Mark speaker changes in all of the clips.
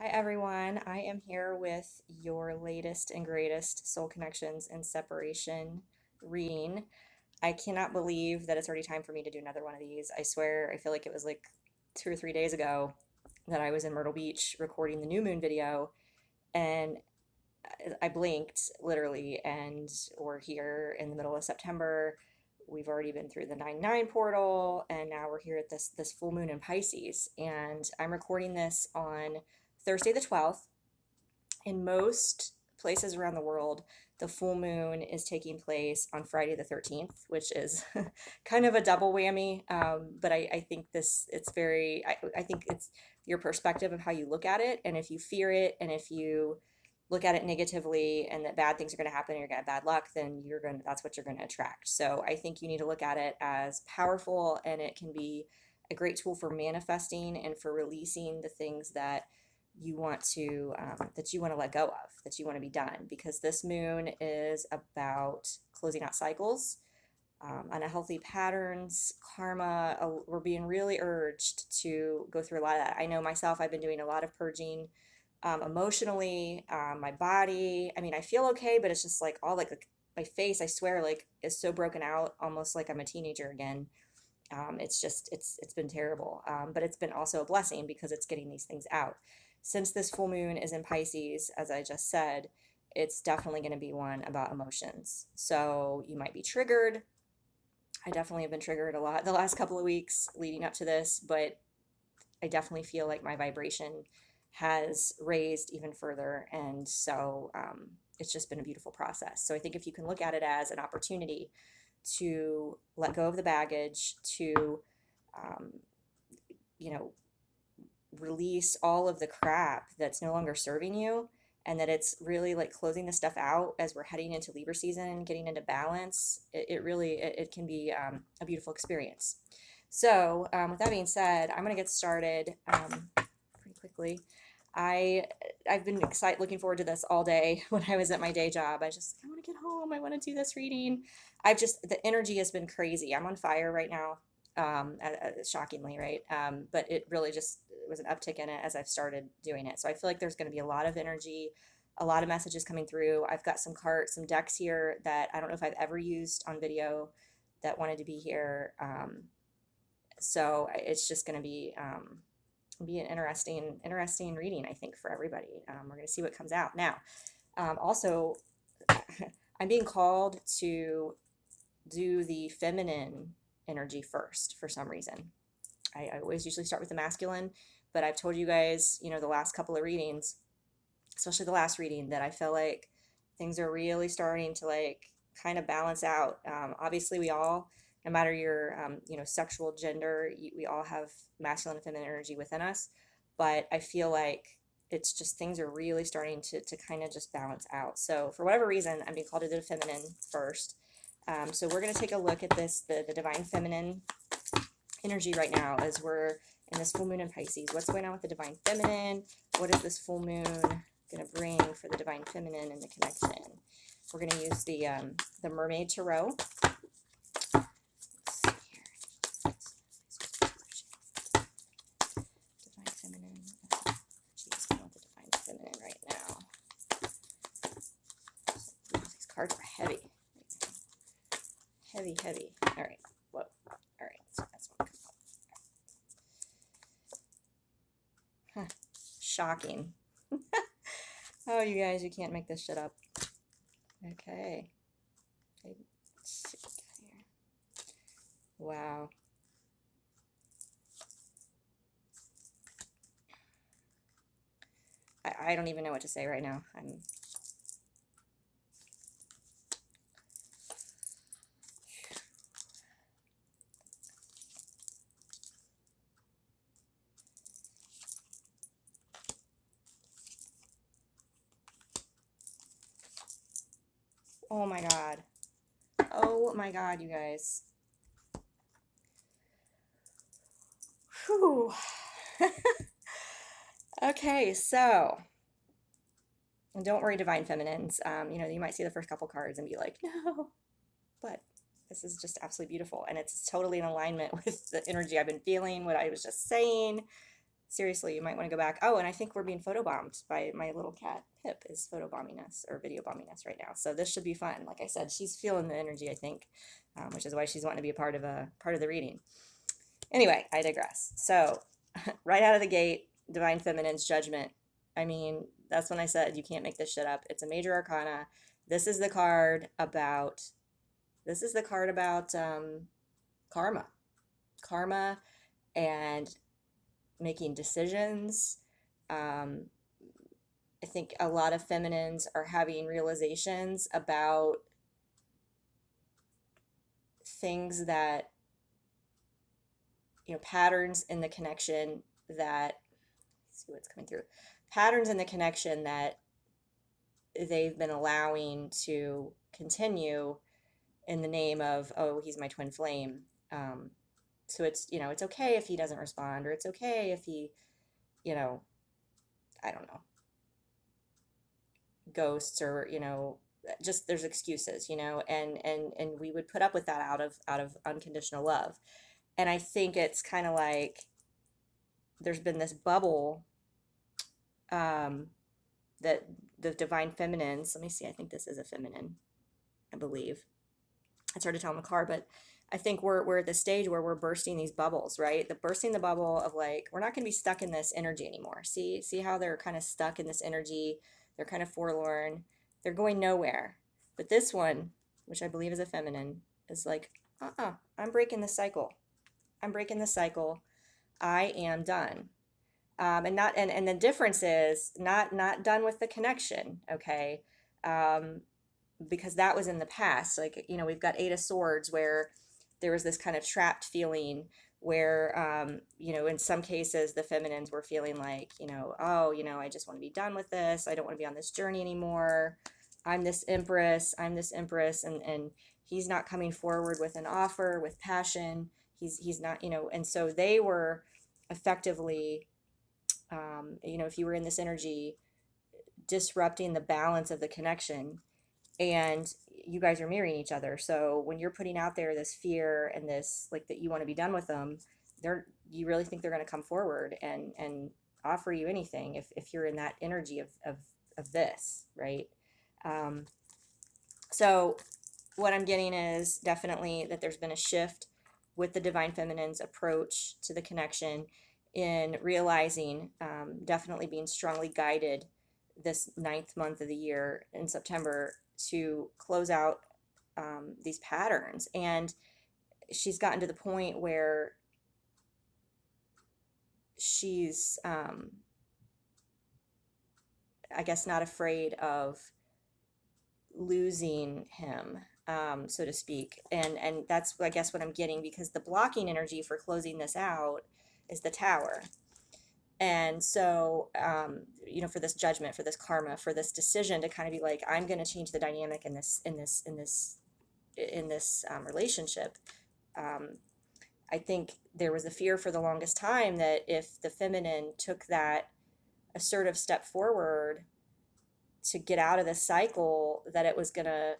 Speaker 1: Hi everyone, I am here with your latest and greatest soul connections and separation reading. I cannot believe that it's already time for me to do another one of these. I swear, I feel like it was like 2 or 3 days ago that I was in Myrtle Beach recording the new moon video, and I blinked literally, and we're here in the middle of September. We've already been through the 9/9 portal, and now we're here at this full moon in Pisces. And I'm recording this on Thursday the 12th. In most places around the world, the full moon is taking place on Friday the 13th, which is kind of a double whammy. But I think I think it's your perspective of how you look at it. And if you fear it, and if you look at it negatively and that bad things are going to happen and you're going to have bad luck, then that's what you're going to attract. So I think you need to look at it as powerful, and it can be a great tool for manifesting and for releasing the things that you want to let go of, that you want to be done, because this moon is about closing out cycles, unhealthy patterns, karma. We're being really urged to go through a lot of that. I know myself, I've been doing a lot of purging, emotionally, my body. I mean, I feel okay, but it's just like all like my face, I swear, like is so broken out, almost like I'm a teenager again. It's been terrible, but it's been also a blessing because it's getting these things out. Since this full moon is in Pisces, as I just said, it's definitely going to be one about emotions. So you might be triggered. I definitely have been triggered a lot the last couple of weeks leading up to this, but I definitely feel like my vibration has raised even further. And so it's just been a beautiful process. So I think if you can look at it as an opportunity to let go of the baggage, to, um, you know, release all of the crap that's no longer serving you, and that it's really like closing the stuff out as we're heading into Libra season, getting into balance, it can be a beautiful experience. So with that being said, I'm going to get started pretty quickly. I I've been excited, looking forward to this all day. When I was at my day job, I want to get home. I want to do this reading. The energy has been crazy. I'm on fire right now. Shockingly, right? But it really just it was an uptick in it as I've started doing it. So I feel like there's going to be a lot of energy, a lot of messages coming through. I've got some decks here that I don't know if I've ever used on video that wanted to be here. So it's just going to be an interesting reading, I think, for everybody. We're going to see what comes out now. Also, I'm being called to do the feminine energy first for some reason. I always usually start with the masculine, but I've told you guys, the last couple of readings, especially the last reading, that I feel like things are really starting to like kind of balance out. Obviously, we all, no matter your, sexual gender, we all have masculine and feminine energy within us. But I feel like it's just things are really starting to kind of just balance out. So for whatever reason, I'm being called to do the feminine first. So we're going to take a look at the divine feminine energy right now as we're in this full moon in Pisces. What's going on with the divine feminine? What is this full moon going to bring for the divine feminine and the connection? We're going to use the Mermaid Tarot. Divine feminine. Jeez, I want the divine feminine right now. These cards are heavy. Heavy, heavy. All right. Whoa. All right. So that's one. Huh. Shocking. Oh, you guys, you can't make this shit up. Okay. Let's see here. Wow. I don't even know what to say right now. Oh my God. Oh my God, you guys. Whew. Okay, so, and don't worry, divine feminines. You might see the first couple cards and be like, no, but this is just absolutely beautiful, and it's totally in alignment with the energy I've been feeling, what I was just saying. Seriously, you might want to go back. Oh, and I think we're being photobombed by my little cat. Pip is photobombing us or video bombing us right now. So this should be fun. Like I said, she's feeling the energy, I think, which is why she's wanting to be a part of the reading. Anyway, I digress. So right out of the gate, Divine Feminine's Judgment. I mean, that's when I said you can't make this shit up. It's a major arcana. This is the card about. This is the card about karma, karma, and making decisions. I think a lot of feminines are having realizations about things that, patterns in the connection that, let's see what's coming through, patterns in the connection that they've been allowing to continue in the name of, oh, he's my twin flame. So it's okay if he doesn't respond, or it's okay if he, I don't know, ghosts, or just there's excuses, and we would put up with that out of unconditional love. And I think it's kind of like there's been this bubble, that the divine feminines, let me see, I think this is a feminine, I believe. It's hard to tell in the car, but I think we're at the stage where we're bursting these bubbles, right? Bursting the bubble of, like, we're not going to be stuck in this energy anymore. See how they're kind of stuck in this energy. They're kind of forlorn. They're going nowhere. But this one, which I believe is a feminine, is like, I'm breaking the cycle. I'm breaking the cycle. I am done. And the difference is not done with the connection, okay? Because that was in the past. Like, we've got Eight of Swords, where there was this kind of trapped feeling where, in some cases the feminines were feeling like, oh, I just want to be done with this. I don't want to be on this journey anymore. I'm this empress. And he's not coming forward with an offer, with passion. He's not, and so they were effectively, if you were in this energy, disrupting the balance of the connection. And you guys are mirroring each other. So when you're putting out there this fear and this, like, that you want to be done with them, you really think they're going to come forward and offer you anything if you're in that energy of this, right? So what I'm getting is definitely that there's been a shift with the divine feminine's approach to the connection, in realizing, definitely being strongly guided this 9th month of the year in September to close out these patterns. And she's gotten to the point where she's, I guess, not afraid of losing him, so to speak. And that's, I guess, what I'm getting, because the blocking energy for closing this out is the Tower. And so, for this judgment, for this karma, for this decision to kind of be like, I'm going to change the dynamic in this relationship. I think there was a fear for the longest time that if the feminine took that assertive step forward to get out of this cycle, that it was going to,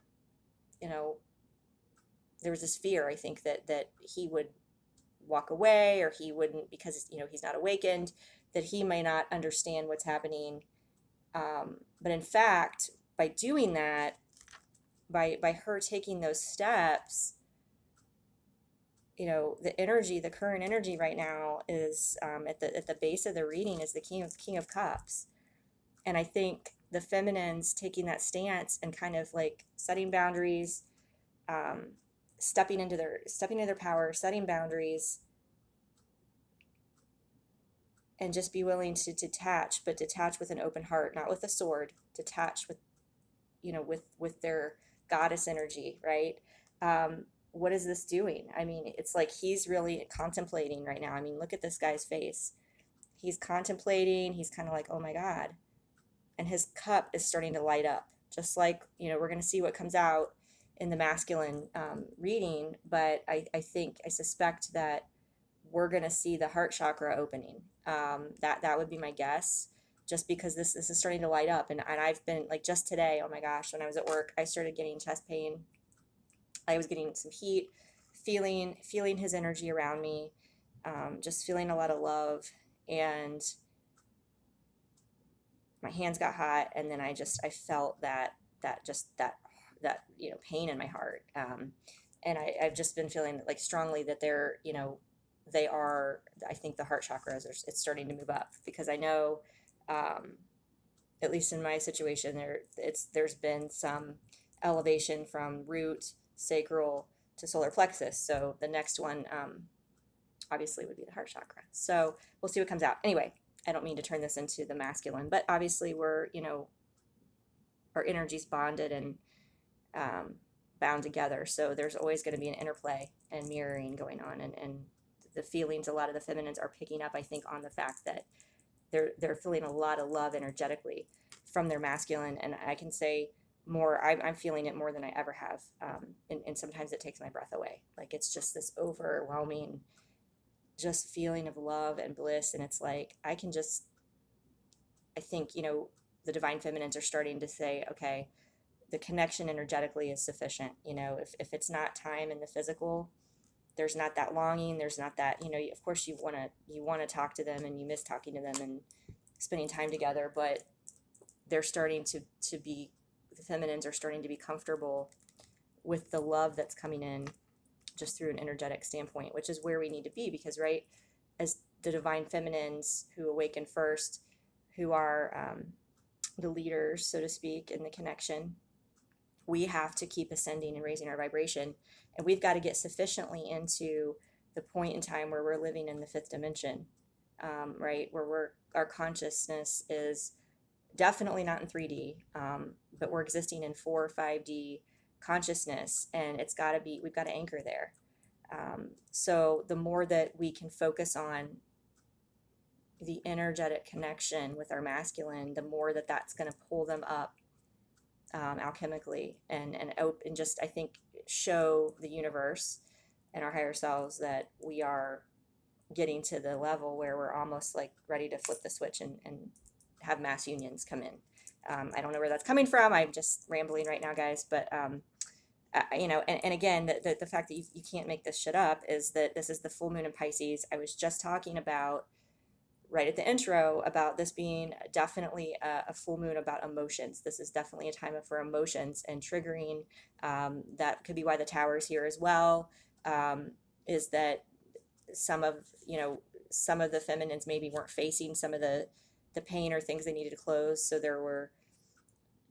Speaker 1: there was this fear, I think, that he would walk away, or he wouldn't, because, he's not awakened, that he may not understand what's happening. But in fact, by doing that, by her taking those steps, the current energy right now is, at the base of the reading, is the King of Cups. And I think the feminines taking that stance and kind of like setting boundaries, stepping into their power, setting boundaries, and just be willing to detach, but detach with an open heart, not with a sword, detach with, with their goddess energy, right? What is this doing? I mean, it's like he's really contemplating right now. I mean, look at this guy's face. He's contemplating. He's kind of like, oh my God. And his cup is starting to light up, just like, we're going to see what comes out in the masculine reading. But I suspect that we're going to see the heart chakra opening. That would be my guess, just because this is starting to light up. And I've been, like, just today, oh my gosh, when I was at work, I started getting chest pain. I was getting some heat, feeling his energy around me, just feeling a lot of love. and my hands got hot, and then I felt that pain in my heart, and I've just been feeling like strongly that they are, I think the heart chakras are, it's starting to move up, because I know, um, at least in my situation, there's been some elevation from root, sacral to solar plexus. So the next one, obviously, would be the heart chakra. So we'll see what comes out. Anyway, I don't mean to turn this into the masculine, but obviously our energy's bonded and, um, bound together. So there's always going to be an interplay and mirroring going on, and the feelings a lot of the feminines are picking up, I think, on the fact that they're feeling a lot of love energetically from their masculine, and I can say more. I'm feeling it more than I ever have, and sometimes it takes my breath away. Like, it's just this overwhelming, just feeling of love and bliss, and it's like I think the divine feminines are starting to say, okay, the connection energetically is sufficient. If it's not time in the physical, there's not that longing, there's not that, of course you want to talk to them, and you miss talking to them and spending time together, but they're starting to be the feminines are starting to be comfortable with the love that's coming in just through an energetic standpoint, which is where we need to be, because right, as the divine feminines who awaken first, who are, the leaders, so to speak, in the connection, we have to keep ascending and raising our vibration, and we've got to get sufficiently into the point in time where we're living in the fifth dimension, right, where our consciousness is definitely not in 3D, but we're existing in 4 or 5D consciousness, and we've got to anchor there. So the more that we can focus on the energetic connection with our masculine, the more that's going to pull them up, alchemically, and just, I think, show the universe and our higher selves that we are getting to the level where we're almost like ready to flip the switch and have mass unions come in. I don't know where that's coming from. I'm just rambling right now, guys. But, and again, the fact that you can't make this shit up is that this is the full moon in Pisces. I was just talking about, right at the intro, about this being definitely a full moon about emotions. This is definitely a time for emotions and triggering. That could be why the tower's here as well. Is that some of the feminines maybe weren't facing some of the pain or things they needed to close, so there were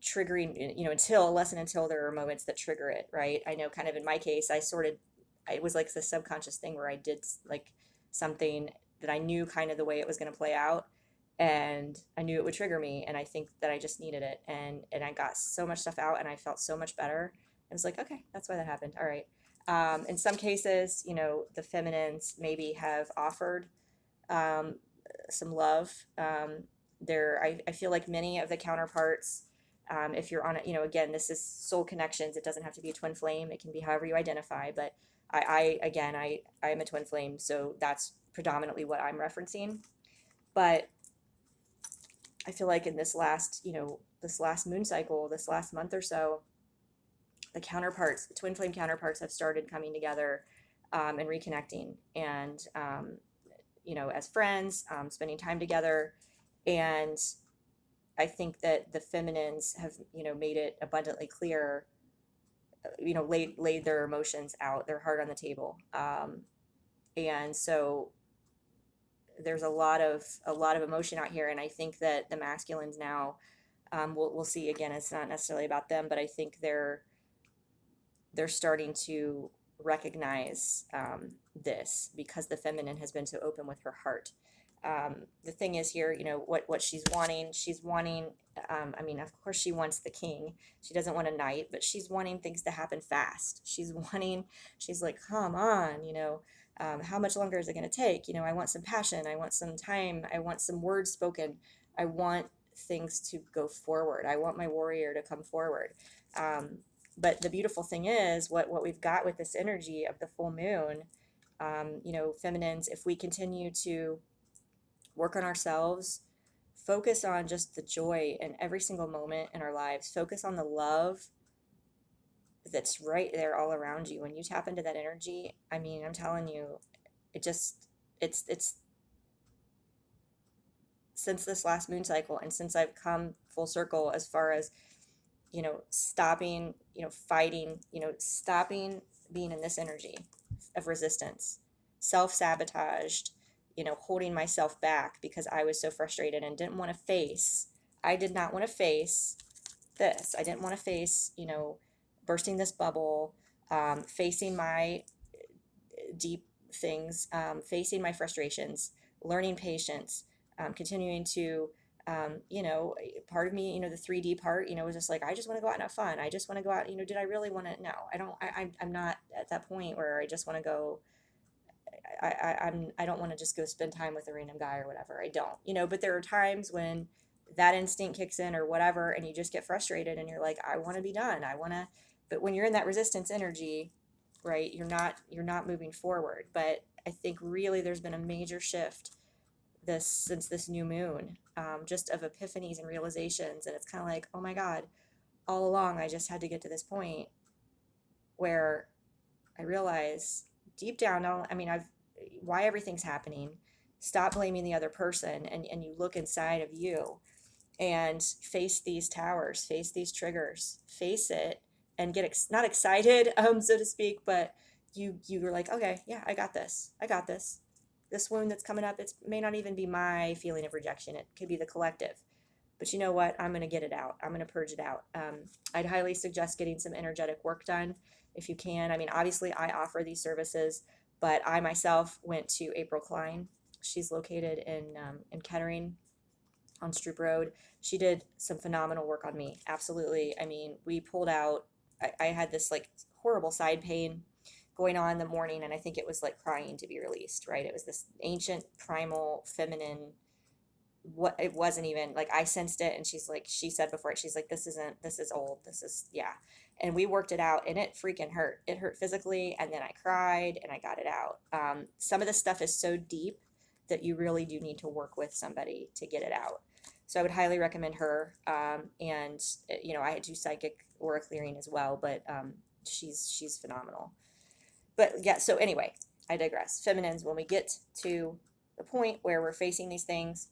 Speaker 1: triggering, until there are moments that trigger it, right? I know, kind of in my case, it was like the subconscious thing where I did like something that I knew kind of the way it was going to play out, and I knew it would trigger me, and I think that I just needed it, and I got so much stuff out, and I felt so much better. I was like, okay, that's why that happened. All right. In some cases, the feminines maybe have offered, um, some love. I feel like many of the counterparts, if you're on it, again, this is soul connections. It doesn't have to be a twin flame. It can be however you identify. But I am a twin flame, so that's predominantly what I'm referencing. But I feel like in this last moon cycle, this last month or so, the twin flame counterparts have started coming together, and reconnecting, and, as friends, spending time together. And I think that the feminines have, made it abundantly clear, laid their emotions out, their heart on the table. And so there's a lot of emotion out here, and I think that the masculines now, we'll see. Again, it's not necessarily about them, but I think they're starting to recognize, this, because the feminine has been so open with her heart. The thing is here, what she's wanting. I mean, of course, she wants the king. She doesn't want a knight, but she's wanting things to happen fast. She's like, come on, how much longer is it going to take? I want some passion. I want some time. I want some words spoken. I want things to go forward. I want my warrior to come forward. But the beautiful thing is what we've got with this energy of the full moon, feminines, if we continue to work on ourselves, focus on just the joy in every single moment in our lives, focus on the love that's right there all around you. When you tap into that energy, I mean, I'm telling you, it's since this last moon cycle, and since I've come full circle as far as, stopping, fighting, stopping being in this energy of resistance, self-sabotaged, holding myself back because I was so frustrated and didn't want to face, I did not want to face this. I didn't want to face, bursting this bubble, facing my deep things, facing my frustrations, learning patience, continuing to, part of me, the 3D part, was just like, I just want to go out and have fun. I just want to go out, did I really want to? No, I don't, I'm not at that point where I just want to go, I don't want to just go spend time with a random guy or whatever. I don't, but there are times when that instinct kicks in or whatever, and you just get frustrated and you're like, I want to be done. I want to, but when you're in that resistance energy, right, you're not moving forward. But I think really there's been a major shift since this new moon, just of epiphanies and realizations. And it's kind of like, oh my God, all along I just had to get to this point where I realize deep down, why everything's happening. Stop blaming the other person, and you look inside of you and face these towers, face these triggers, face it, and get not excited, so to speak, but you're like, okay, yeah, I got this. This wound that's coming up, it may not even be my feeling of rejection. It could be the collective. But you know what? I'm going to get it out. I'm going to purge it out. I'd highly suggest getting some energetic work done if you can. I mean, obviously, I offer these services, but I myself went to April Klein. She's located in Kettering on Stroop Road. She did some phenomenal work on me. Absolutely. I mean, we pulled out, I had this like horrible side pain going on in the morning, and I think it was like crying to be released, right? It was this ancient, primal, feminine, what it wasn't even like, I sensed it, and she said before it, she's like, this is old, this is, yeah. And we worked it out, and it freaking hurt. It hurt physically, and then I cried and I got it out. Some of this stuff is so deep that you really do need to work with somebody to get it out. So I would highly recommend her. And I do psychic aura clearing as well, but she's phenomenal. But yeah, so anyway, I digress. Feminines, when we get to the point where we're facing these things,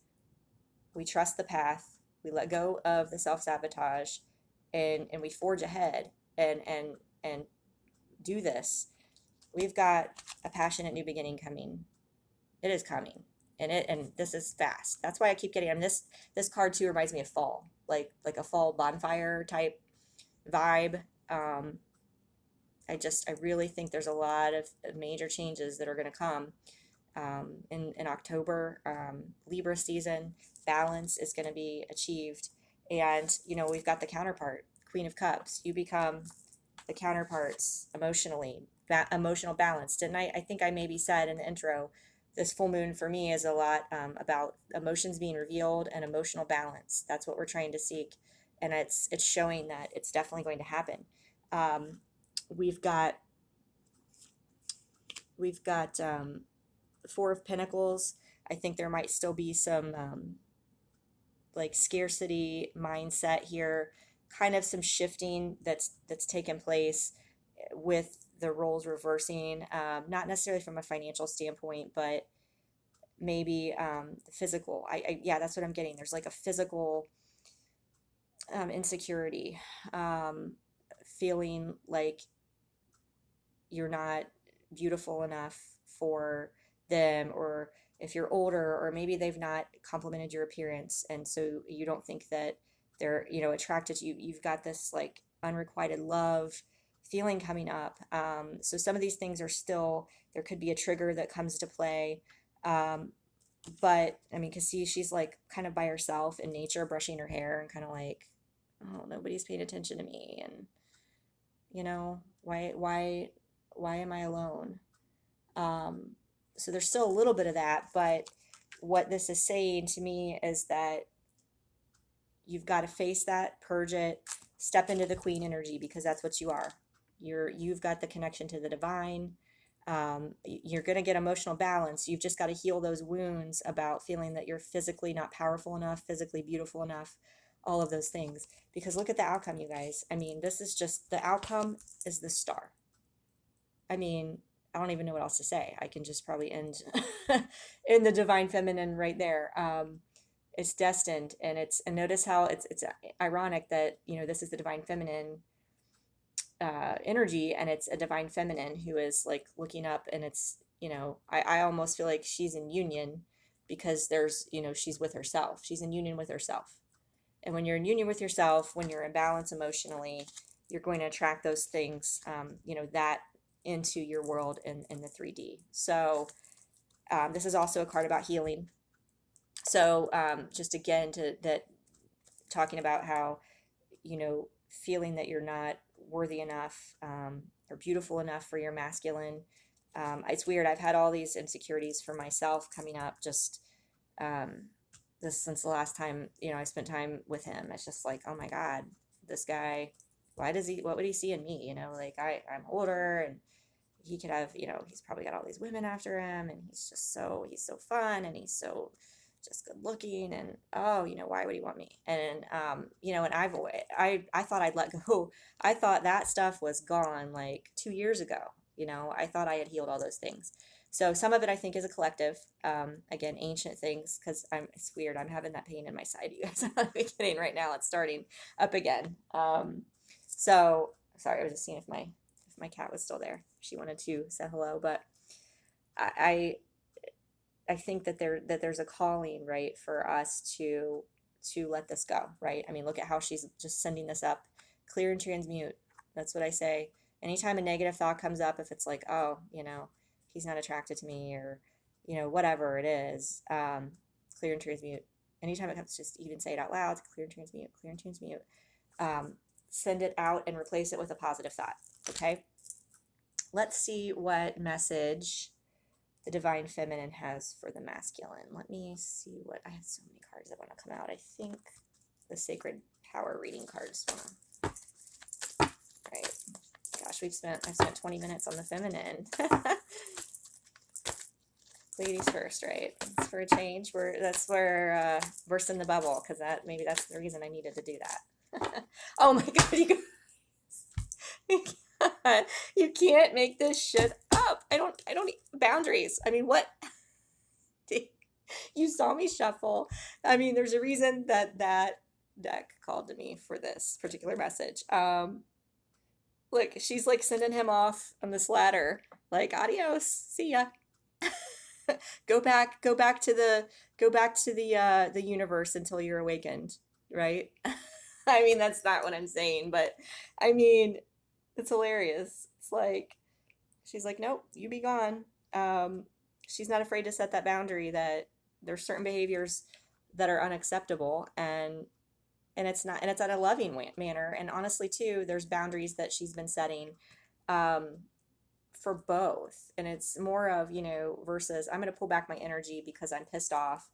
Speaker 1: we trust the path, we let go of the self-sabotage, and we forge ahead and do this. We've got a passionate new beginning coming. It is coming. And this is fast. That's why I keep getting, this card too reminds me of fall, like a fall bonfire type vibe. I really think there's a lot of major changes that are going to come in October. Libra season, balance is going to be achieved. And, we've got the counterpart, Queen of Cups. You become the counterparts emotionally, emotional balance. Didn't I? I think I maybe said in the intro, this full moon for me is a lot about emotions being revealed and emotional balance. That's what we're trying to seek. And it's showing that it's definitely going to happen. We've got Four of Pentacles. I think there might still be some like scarcity mindset here, kind of some shifting that's taken place with the roles reversing, not necessarily from a financial standpoint, but maybe the physical. Yeah, that's what I'm getting. There's like a physical insecurity, feeling like you're not beautiful enough for them, or if you're older, or maybe they've not complimented your appearance, and so you don't think that they're attracted to you. You've got this like unrequited love feeling coming up. So some of these things are still, there could be a trigger that comes to play. But I mean, because she's like kind of by herself in nature, brushing her hair, and kind of like, oh, nobody's paying attention to me, and why am I alone? So there's still a little bit of that, but what this is saying to me is that you've got to face that, purge it, step into the queen energy, because that's what you are. You've got the connection to the divine. You're going to get emotional balance. You've just got to heal those wounds about feeling that you're physically not powerful enough, physically beautiful enough, all of those things. Because look at the outcome, you guys. I mean, this is just, the outcome is the star. I mean, I don't even know what else to say. I can just probably end in the divine feminine right there. It's destined, and notice how it's ironic that, you know, this is the divine feminine energy, and it's a divine feminine who is like looking up, and it's, you know, I almost feel like she's in union because there's, you know, she's with herself. She's in union with herself. And when you're in union with yourself, when you're in balance emotionally, you're going to attract those things, you know, that into your world in the 3D. So this is also a card about healing. So just again, to that, talking about how, you know, feeling that you're not worthy enough or beautiful enough for your masculine. It's weird. I've had all these insecurities for myself coming up just this since the last time, you know, I spent time with him. It's just like, oh my God, this guy, what would he see in me? You know, like I'm older, and he could have, you know, he's probably got all these women after him, and he's so fun, and he's so just good looking, and oh, you know, why would he want me? And you know, and I thought I'd let go. I thought that stuff was gone like 2 years ago. You know, I thought I had healed all those things. So some of it I think is a collective, again, ancient things, because it's weird. I'm having that pain in my side, you guys. At the beginning right now, it's starting up again. So sorry, I was just seeing if my cat was still there. She wanted to say hello, but I think that there's a calling, right, for us to let this go, right? I mean, look at how she's just sending this up, clear and transmute. That's what I say. Anytime a negative thought comes up, if it's like, oh, you know, he's not attracted to me, or, you know, whatever it is, clear and transmute. Anytime it comes, just even say it out loud, clear and transmute, clear and transmute. Send it out and replace it with a positive thought, okay? Let's see what message the divine feminine has for the masculine. Let me see what, I have so many cards that want to come out. I think the sacred power reading cards want to, right. Gosh, I've spent 20 minutes on the feminine. Ladies first, right? It's for a change. That's where burst in the bubble, because maybe that's the reason I needed to do that. Oh my God, you can't make this shit up. I don't boundaries. I mean, what? You saw me shuffle. I mean, there's a reason that deck called to me for this particular message. Look, she's like sending him off on this ladder, like, adios, see ya. go back to the universe until you're awakened, right? I mean, that's not what I'm saying, but I mean, it's hilarious. It's like, she's like, nope, you be gone. She's not afraid to set that boundary that there's certain behaviors that are unacceptable, and it's not, and it's at a loving manner. And honestly, too, there's boundaries that she's been setting for both, and it's more of, you know, versus I'm going to pull back my energy because I'm pissed off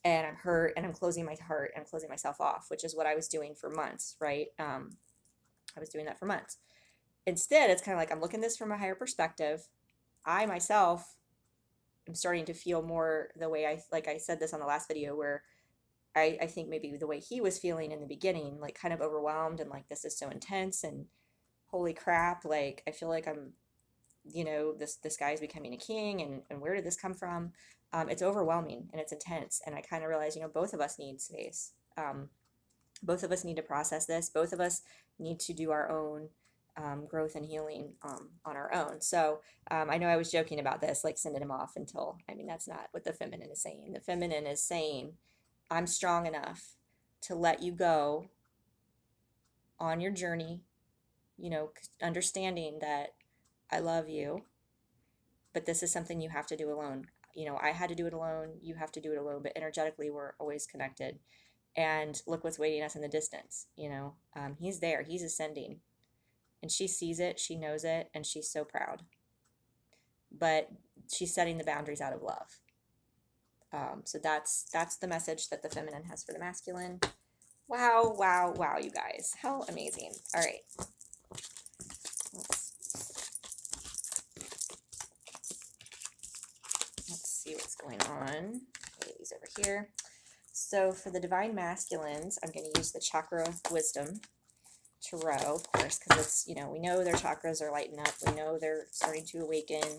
Speaker 1: and I'm hurt and I'm closing my heart and I'm closing myself off, which is what I was doing for months, right? I was doing that for months. Instead, it's kind of like I'm looking at this from a higher perspective. I myself am starting to feel more the way I said this on the last video, where I think maybe the way he was feeling in the beginning, like kind of overwhelmed and like, this is so intense and holy crap, like I feel like I'm, you know, this guy is becoming a king, and where did this come from? It's overwhelming and it's intense, and I kind of realize, you know, both of us need space. Both of us need to process this. Both of us need to do our own growth and healing on our own. So I know I was joking about this, like sending him off until, I mean, that's not what the feminine is saying. The feminine is saying, I'm strong enough to let you go on your journey, you know, understanding that I love you, but this is something you have to do alone. You know, I had to do it alone. You have to do it alone, but energetically we're always connected. And look what's waiting us in the distance. You know, he's there, he's ascending, and she sees it, she knows it, and she's so proud. But she's setting the boundaries out of love. So that's the message that the feminine has for the masculine. Wow, wow, wow, you guys. How amazing. All right. Let's see what's going on. Put these over here. So for the divine masculines, I'm going to use the Chakra Wisdom Tarot, of course, because it's, you know, we know their chakras are lighting up. We know they're starting to awaken.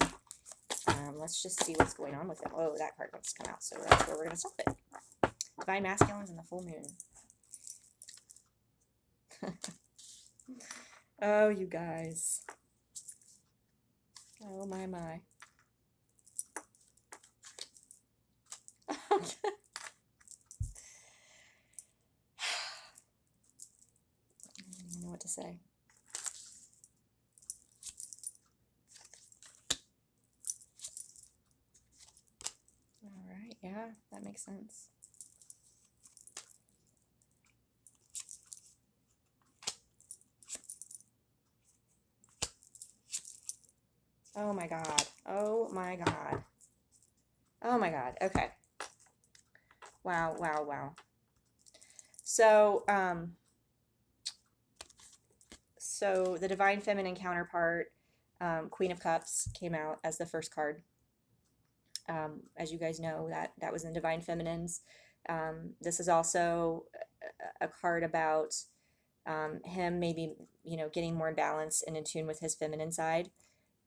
Speaker 1: Let's just see what's going on with them. Oh, that card wants to come out, so that's where we're going to stop it. Divine masculines and the full moon. Oh, you guys. Oh, my. I don't even know what to say. All right, yeah, that makes sense. Oh my God. Oh my God. Oh my God. Okay. Wow, wow, wow. So, so the Divine Feminine counterpart, Queen of Cups, came out as the first card. As you guys know, that was in Divine Feminines. This is also a card about him maybe, getting more in balance and in tune with his feminine side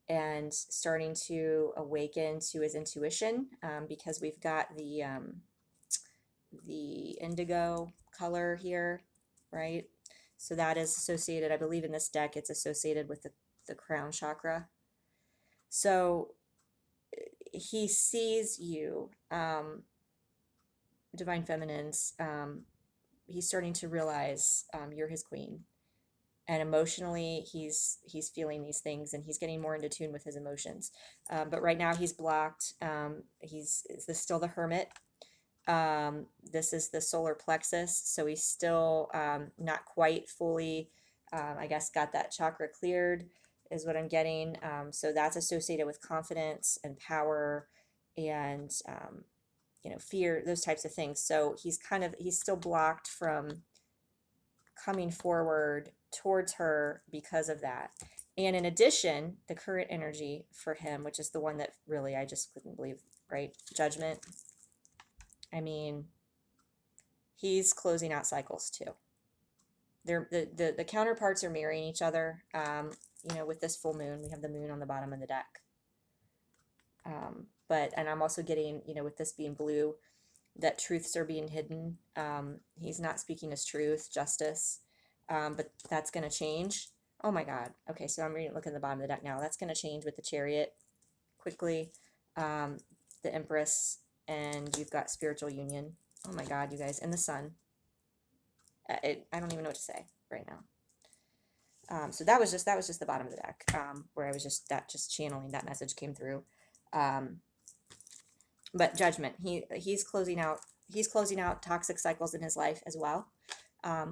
Speaker 1: and starting to awaken to his intuition, because we've got the indigo color here, right? So that is associated, I believe in this deck, it's associated with the crown chakra. So he sees you, Divine Feminines. He's starting to realize you're his queen, and emotionally he's feeling these things, and he's getting more into tune with his emotions. But right now he's blocked. Is this still the Hermit? This is the solar plexus, so he's still not quite fully, I guess, got that chakra cleared, is what I'm getting. So that's associated with confidence and power and, fear, those types of things. So he's still blocked from coming forward towards her because of that. And in addition, the current energy for him, which is the one that really I just couldn't believe, right? Judgment. I mean, he's closing out cycles too. The counterparts are mirroring each other. With this full moon, we have the moon on the bottom of the deck. And I'm also getting, with this being blue, that truths are being hidden. He's not speaking his truth, justice, but that's going to change. Oh my God. Okay, so I'm looking at the bottom of the deck now. That's going to change with the Chariot quickly, the Empress, and you've got spiritual union. Oh my God, you guys, and the Sun. I don't even know what to say right now. So that was just the bottom of the deck, where I was just channeling that message came through. But Judgment, he's closing out toxic cycles in his life as well,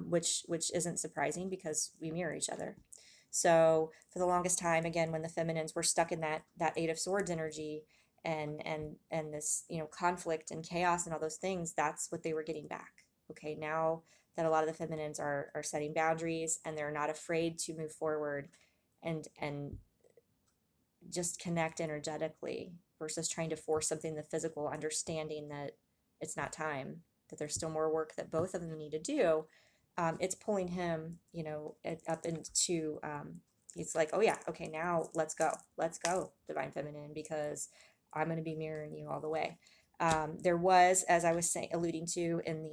Speaker 1: which isn't surprising because we mirror each other. So for the longest time, again, when the feminines were stuck in that Eight of Swords energy and this, conflict and chaos and all those things, that's what they were getting back. Okay, now that a lot of the feminines are setting boundaries and they're not afraid to move forward and just connect energetically versus trying to force something in the physical, understanding that it's not time, that there's still more work that both of them need to do. It's pulling him, up into, he's like, oh yeah, okay, now let's go, Divine Feminine, because I'm going to be mirroring you all the way. There was, as I was alluding to in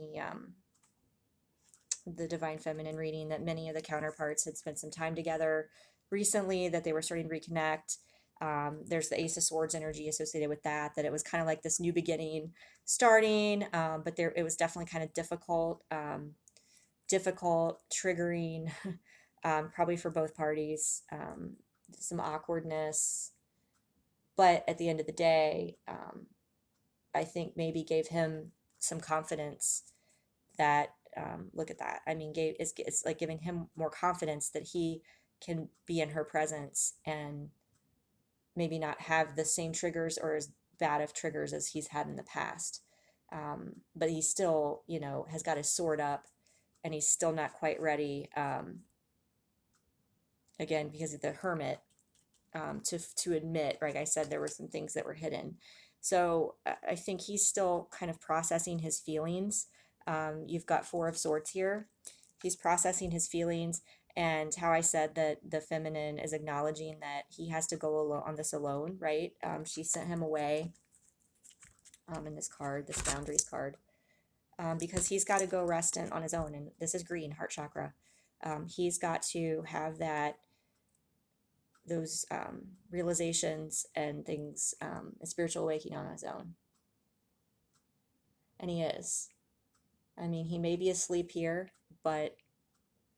Speaker 1: the Divine Feminine reading, that many of the counterparts had spent some time together recently, that they were starting to reconnect. There's the Ace of Swords energy associated with that it was kind of like this new beginning starting, but it was definitely kind of difficult, triggering, probably for both parties, some awkwardness, but at the end of the day, I think maybe gave him some confidence that, look at that. I mean, it's like giving him more confidence that he can be in her presence and maybe not have the same triggers or as bad of triggers as he's had in the past. But he still, has got his sword up and he's still not quite ready, again, because of the Hermit, to admit, like I said, there were some things that were hidden. So I think he's still kind of processing his feelings. You've got Four of Swords here. He's processing his feelings, and how I said that the feminine is acknowledging that he has to go on this alone, right? She sent him away, in this card, this boundaries card. because he's got to go rest on his own. And this is green, heart chakra. He's got to have those realizations and things, a spiritual awakening on his own. And he is. I mean, he may be asleep here, but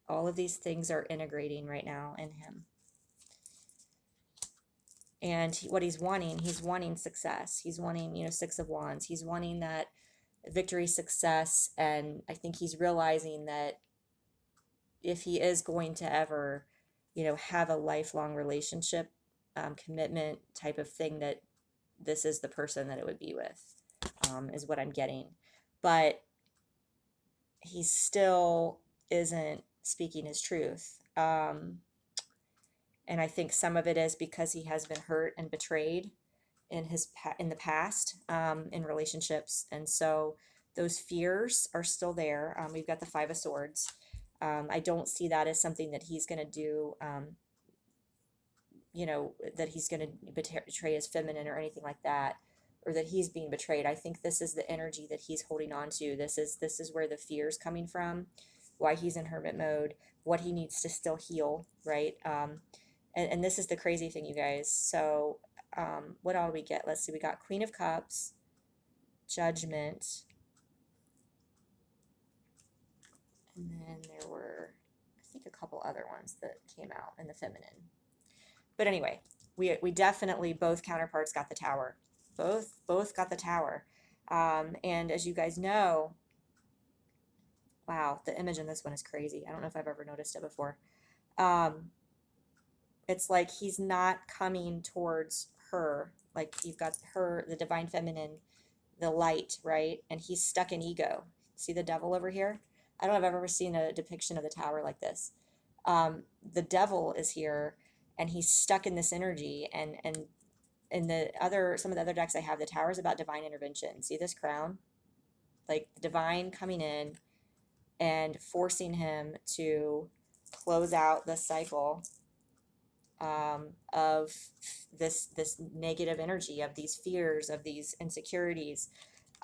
Speaker 1: all of these things are integrating right now in him. And what he's wanting success. He's wanting, you know, Six of Wands. He's wanting that victory, success. And I think he's realizing that if he is going to ever, you know, have a lifelong relationship, commitment type of thing, that this is the person that it would be with, is what I'm getting. But he still isn't speaking his truth. And I think some of it is because he has been hurt and betrayed in the past, in relationships, and so those fears are still there. We've got the Five of Swords. I don't see that as something that he's going to do. You know, that he's going to betray his feminine or anything like that, or that he's being betrayed. I think this is the energy that he's holding on to. This is where the fear is coming from, why he's in hermit mode, what he needs to still heal, right? And this is the crazy thing, you guys. So what all do we get? Let's see. We got Queen of Cups, Judgment, and then there were, I think, a couple other ones that came out in the feminine. But anyway, we definitely, both counterparts got the Tower. Both got the Tower. And as you guys know, wow, the image in this one is crazy. I don't know if I've ever noticed it before. It's like he's not coming towards her. Like you've got her, the divine feminine, the light, right? And he's stuck in ego. See the devil over here? I don't know if I've ever seen a depiction of the Tower like this. The devil is here, and he's stuck in this energy. And in some of the other decks I have, the Tower is about divine intervention. See this crown? Like the divine coming in and forcing him to close out the cycle of this negative energy, of these fears, of these insecurities.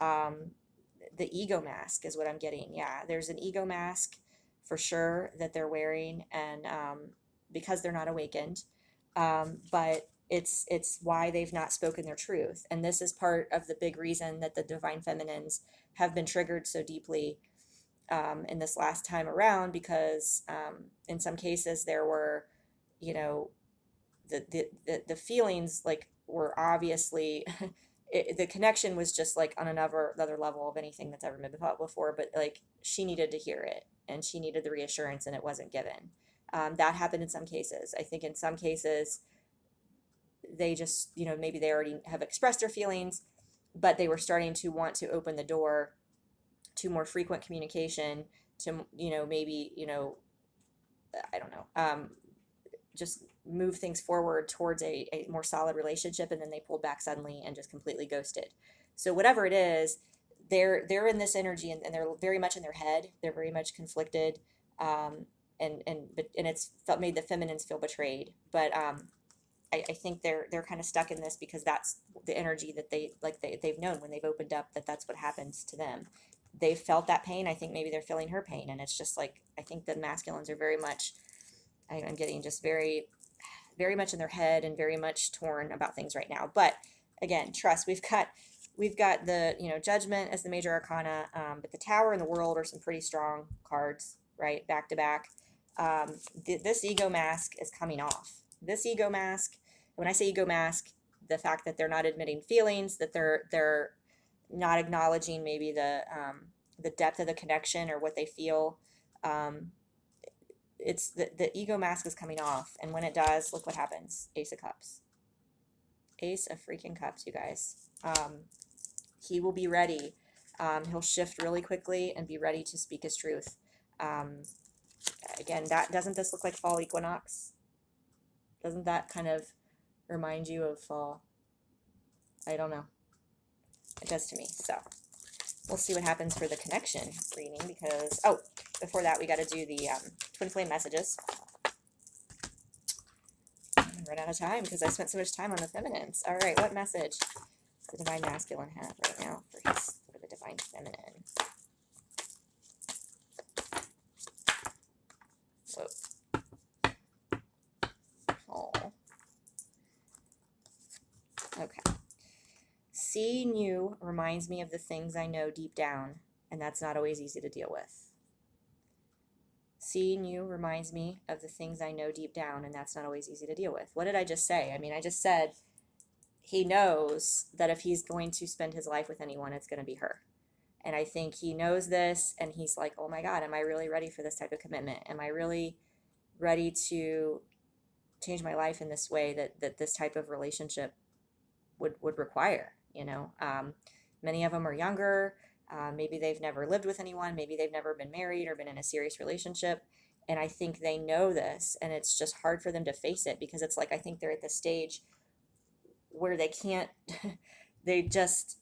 Speaker 1: The ego mask is what I'm getting. Yeah, there's an ego mask for sure that they're wearing, and because they're not awakened, but it's why they've not spoken their truth. And this is part of the big reason that the divine feminines have been triggered so deeply in this last time around, because in some cases there were, you know, the feelings like were obviously the connection was just like on another level of anything that's ever been thought before, but like she needed to hear it and she needed the reassurance and it wasn't given. That happened in some cases. I think in some cases they just, you know, maybe they already have expressed their feelings, but they were starting to want to open the door to more frequent communication, to, you know, maybe, you know, I don't know, just move things forward towards a more solid relationship, and then they pulled back suddenly and just completely ghosted. So whatever it is, they're in this energy, and they're very much in their head. They're very much conflicted, and it's made the feminines feel betrayed. But I think they're kind of stuck in this because that's the energy that they've known when they've opened up, that's what happens to them. They've felt that pain. I think maybe they're feeling her pain, and it's just like, I think the masculines are very much, I'm getting just very, very much in their head and very much torn about things right now. But again, trust. We've got the, you know, Judgment as the major arcana, but the Tower and the World are some pretty strong cards, right, back to back. This ego mask is coming off. This ego mask. When I say ego mask, the fact that they're not admitting feelings, that they're not acknowledging maybe the depth of the connection or what they feel. It's the ego mask is coming off, and when it does, look what happens. Ace of Cups. Ace of freaking Cups, you guys. He will be ready. He'll shift really quickly and be ready to speak his truth. Again, doesn't this look like fall equinox? Doesn't that kind of remind you of fall? I don't know. It does to me. So we'll see what happens for the connection reading, because, oh, before that, we got to do the twin flame messages. I'm going to run out of time because I spent so much time on the feminines. All right, what message does the divine masculine have right now for the divine feminine? Okay. Seeing you reminds me of the things I know deep down, and that's not always easy to deal with. Seeing you reminds me of the things I know deep down, and that's not always easy to deal with. What did I just say? I mean, I just said he knows that if he's going to spend his life with anyone, it's going to be her. And I think he knows this, and he's like, oh my God, am I really ready for this type of commitment? Am I really ready to change my life in this way that this type of relationship would require? Many of them are younger. Maybe they've never lived with anyone. Maybe they've never been married or been in a serious relationship. And I think they know this, and it's just hard for them to face it because it's like I think they're at the stage where they can't. They just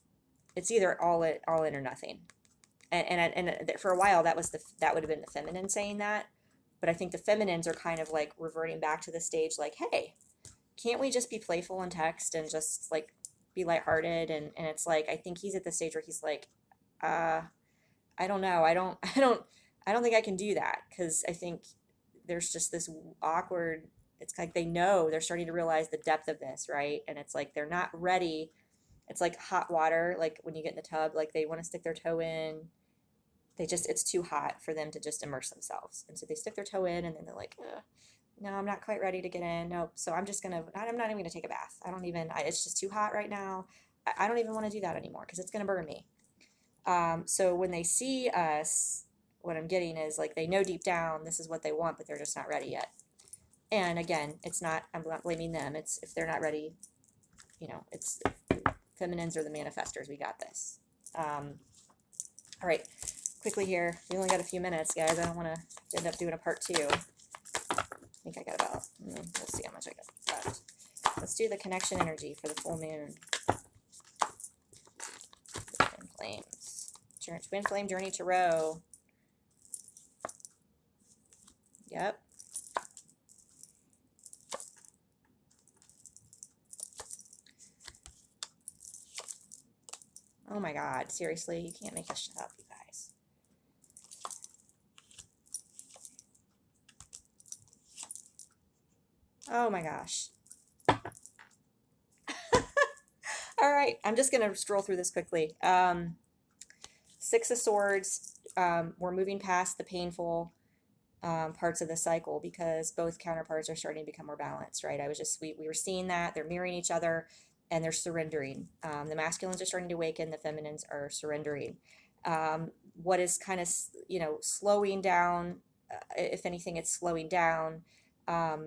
Speaker 1: it's either all in or nothing. And for a while that would have been the feminine saying that, but I think the feminines are kind of like reverting back to the stage like, hey, can't we just be playful in text and just like be lighthearted? And it's like I think he's at the stage where he's like, uh, I don't know, I don't think I can do that because I think there's just this awkward. It's like they know they're starting to realize the depth of this, right? And it's like they're not ready. It's like hot water, like when you get in the tub, like they want to stick their toe in. It's too hot for them to just immerse themselves. And so they stick their toe in and then they're like, no, I'm not quite ready to get in. Nope. So I'm not even going to take a bath. It's just too hot right now. I don't even want to do that anymore because it's going to burn me. So when they see us, what I'm getting is like they know deep down this is what they want, but they're just not ready yet. And again, I'm not blaming them. It's if they're not ready, it's feminines or the manifestors. We got this. All right, quickly here. We only got a few minutes, guys. I don't want to end up doing a part 2. I think I got about, we'll see how much I got left. Let's do the connection energy for the full moon. Twin flames. Twin flame journey to row. Yep. Oh my God, seriously, you can't make this shit up, you guys. Oh my gosh. All right, I'm just going to stroll through this quickly. 6 of Swords, we're moving past the painful parts of the cycle because both counterparts are starting to become more balanced, right? We were seeing that. They're mirroring each other and they're surrendering. The masculines are starting to awaken, the feminines are surrendering. What is kind of, slowing down, if anything, it's slowing down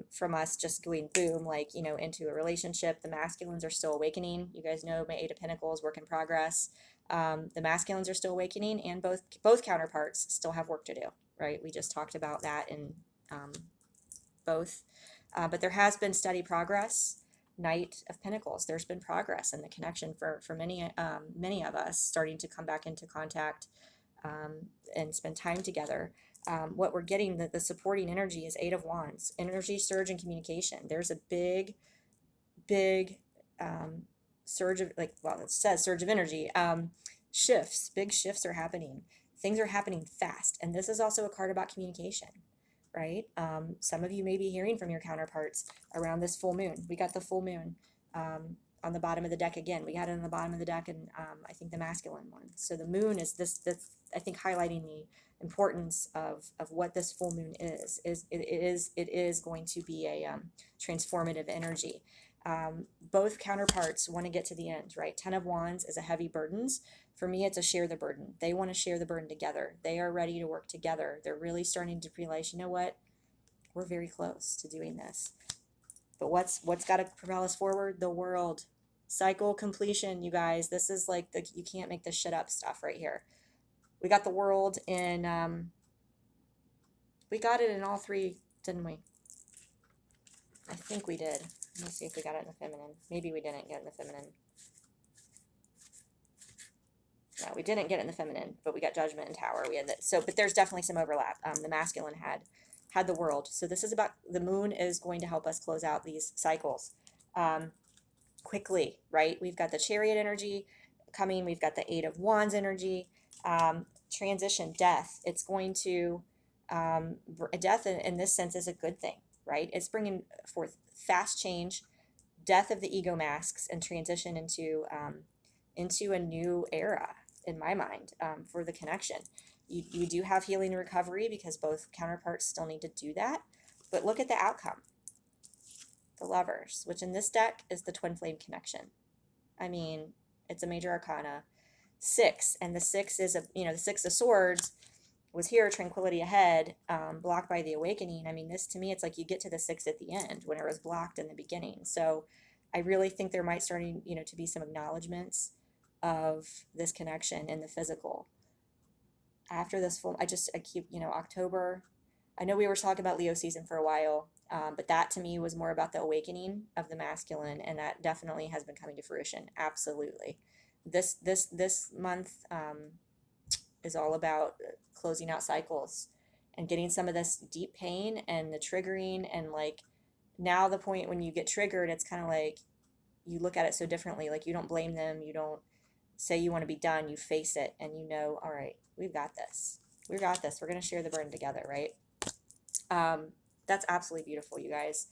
Speaker 1: from us just going boom, like, into a relationship. The masculines are still awakening. You guys know my 8 of Pentacles, work in progress. The masculines are still awakening, and both counterparts still have work to do, right? We just talked about that in both. But there has been steady progress. Knight of Pentacles, there's been progress in the connection for many of us starting to come back into contact and spend time together. What we're getting, the supporting energy is 8 of Wands, energy surge and communication. There's a big surge of, like, well, it says surge of energy. Shifts, big shifts are happening. Things are happening fast. And this is also a card about communication, right? Some of you may be hearing from your counterparts around this full moon. We got the full moon on the bottom of the deck again. We got it on the bottom of the deck, and I think the masculine one. So the moon is this I think highlighting the importance of what this full moon is. It is going to be a transformative energy. Both counterparts want to get to the end, right? 10 of Wands is a heavy burdens. For me, it's a share the burden. They want to share the burden together. They are ready to work together. They're really starting to realize, you know what? We're very close to doing this. But what's got to propel us forward? The world. Cycle completion, you guys. This is like you can't make this shit up stuff right here. We got the world in, we got it in all 3, didn't we? I think we did. Let me see if we got it in the feminine. Maybe we didn't get it in the feminine. No, we didn't get it in the feminine, but we got Judgment and Tower. We had that. So, but there's definitely some overlap. The masculine had the world. So this is about, the moon is going to help us close out these cycles quickly, right? We've got the Chariot energy coming. We've got the 8 of Wands energy. Transition, death. It's going to, death in this sense is a good thing, right? It's bringing forth fast change, death of the ego masks and transition into a new era in my mind, for the connection. You do have healing and recovery because both counterparts still need to do that. But look at the outcome. The Lovers, which in this deck is the twin flame connection. I mean, it's a major arcana. 6, and the 6 is the 6 of Swords was here, tranquility ahead, blocked by the awakening. I mean, this to me, it's like you get to the 6 at the end when it was blocked in the beginning. So I really think there might starting, to be some acknowledgments of this connection in the physical. After this full, I keep, October. I know we were talking about Leo season for a while, but that to me was more about the awakening of the masculine, and that definitely has been coming to fruition. Absolutely. This month is all about closing out cycles and getting some of this deep pain and the triggering, and like now the point when you get triggered, it's kind of like you look at it so differently. Like you don't blame them, you don't say you want to be done, you face it, and all right, we've got this. We're going to share the burden together, right? That's absolutely beautiful, you guys.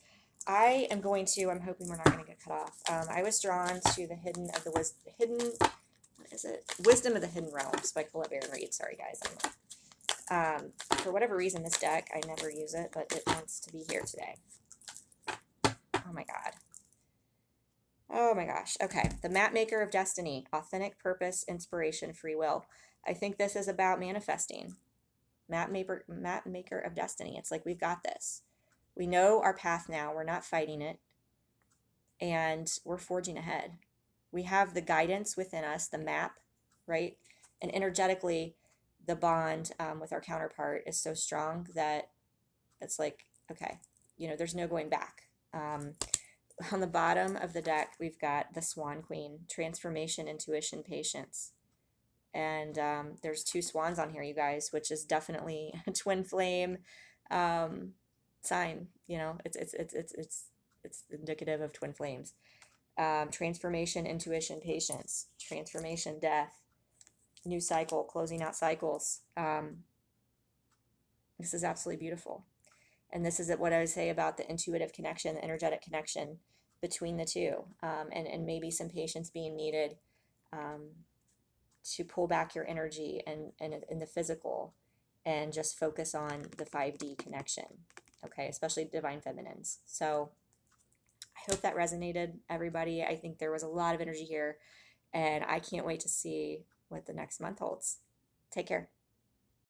Speaker 1: I'm hoping we're not going to get cut off. I was drawn to the Wisdom of the Hidden Realms by Colette Baron Reed. Sorry, guys. For whatever reason, this deck, I never use it, but it wants to be here today. Oh my God. Oh my gosh. Okay. The Map Maker of Destiny. Authentic purpose, inspiration, free will. I think this is about manifesting. Map Maker of Destiny. It's like we've got this. We know our path now. We're not fighting it. And we're forging ahead. We have the guidance within us, the map, right? And energetically, the bond with our counterpart is so strong that it's like, okay, there's no going back. On the bottom of the deck, we've got the Swan Queen, transformation, intuition, patience. And there's 2 swans on here, you guys, which is definitely a twin flame sign. It's indicative of twin flames. Transformation, intuition, patience, transformation, death, new cycle, closing out cycles. This is absolutely beautiful. And this is what I would say about the intuitive connection, the energetic connection between the two, and maybe some patience being needed to pull back your energy and in the physical and just focus on the 5D connection, okay, especially divine feminines. So I hope that resonated, everybody. I think there was a lot of energy here, and I can't wait to see what the next month holds. Take care.